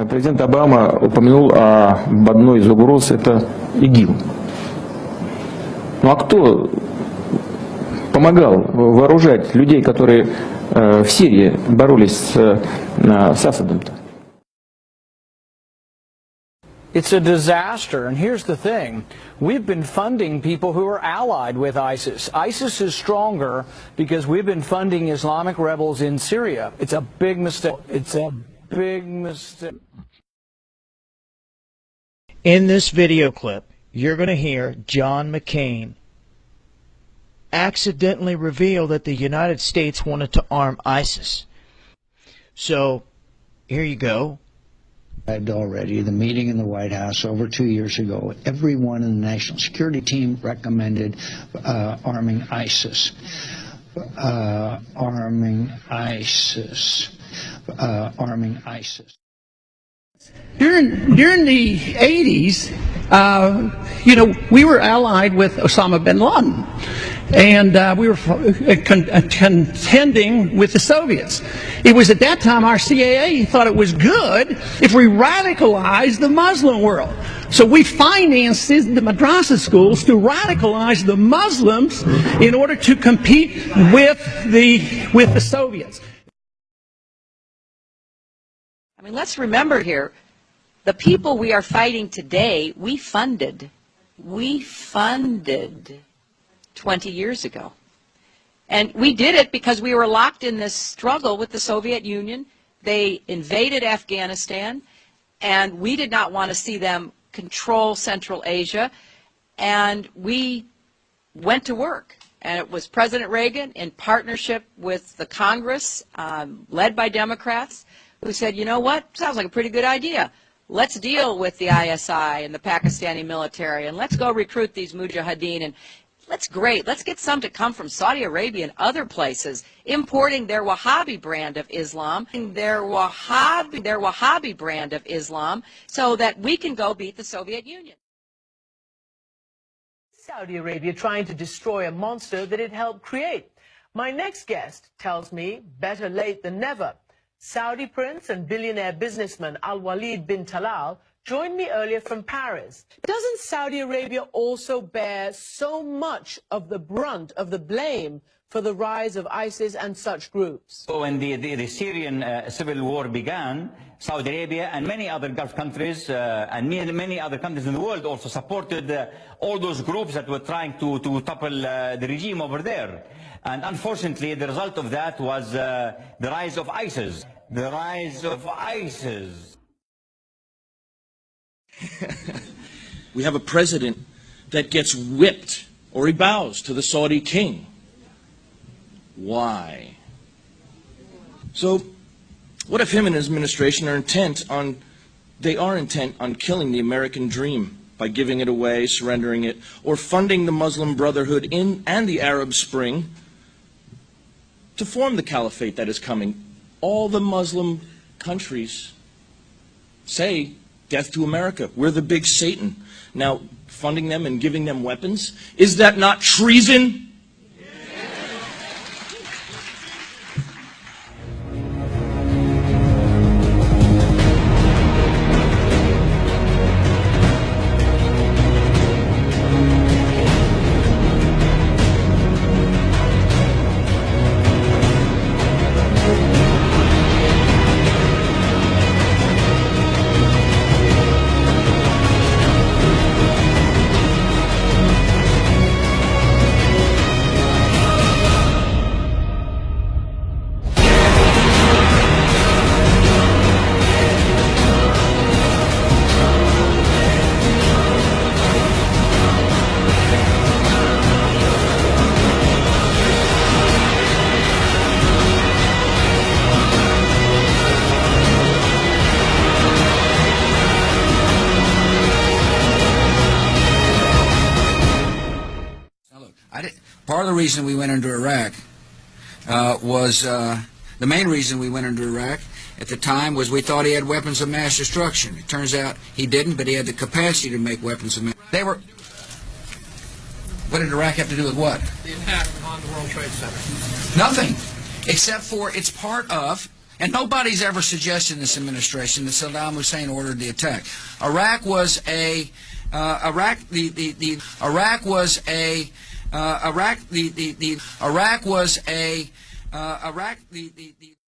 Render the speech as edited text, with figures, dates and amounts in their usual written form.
Президент Обама упомянул об одной из угроз, это ИГИЛ. Ну а кто помогал вооружать людей, которые в Сирии боролись с Асадом-то? It's a disaster, and here's the thing. We've been funding people who are allied with ISIS. ISIS is stronger because we've been funding Islamic rebels in Syria. It's a big mistake. It's a big mistake. In this video clip, you're going to hear John McCain accidentally reveal that the United States wanted to arm ISIS. So, here you go. Already, the meeting in the White House over 2 years ago, everyone in the National Security Team recommended arming ISIS. Arming ISIS. Arming ISIS. During the 80s, we were allied with Osama bin Laden, and we were contending with the Soviets. It was at that time our CIA thought it was good if we radicalized the Muslim world. So we financed the madrasa schools to radicalize the Muslims in order to compete with the Soviets. I mean, let's remember here, the people we are fighting today, we funded 20 years ago. And we did it because we were locked in this struggle with the Soviet Union. They invaded Afghanistan, and we did not want to see them control Central Asia. And we went to work. And it was President Reagan, in partnership with the Congress, led by Democrats, who said, you know what, sounds like a pretty good idea. Let's deal with the ISI and the Pakistani military, and let's go recruit these mujahideen, and let's get some to come from Saudi Arabia and other places, importing their Wahhabi brand of Islam, so that we can go beat the Soviet Union. Saudi Arabia trying to destroy a monster that it helped create. My next guest tells me better late than never. Saudi prince and billionaire businessman Al-Walid bin Talal joined me earlier from Paris. Doesn't Saudi Arabia also bear so much of the brunt of the blame for the rise of ISIS and such groups? When the Syrian civil war began, Saudi Arabia and many other Gulf countries and many other countries in the world also supported all those groups that were trying to topple the regime over there. And unfortunately, the result of that was the rise of ISIS. The rise of ISIS. We have a president that gets whipped or he bows to the Saudi king. Why? So, what if him and his administration are intent on killing the American dream by giving it away, surrendering it, or funding the Muslim Brotherhood and the Arab Spring to form the caliphate that is coming? All the Muslim countries say, death to America. We're the big Satan. Now, funding them and giving them weapons, is that not treason? Part of the reason we went into Iraq the main reason we went into Iraq at the time was we thought he had weapons of mass destruction. It turns out he didn't, but he had the capacity to make weapons of mass. What did Iraq have to do with what? The attack on the World Trade Center. Nothing, except for it's part of And nobody's ever suggested in this administration that Saddam Hussein ordered the attack. Iraq was a Iraq was a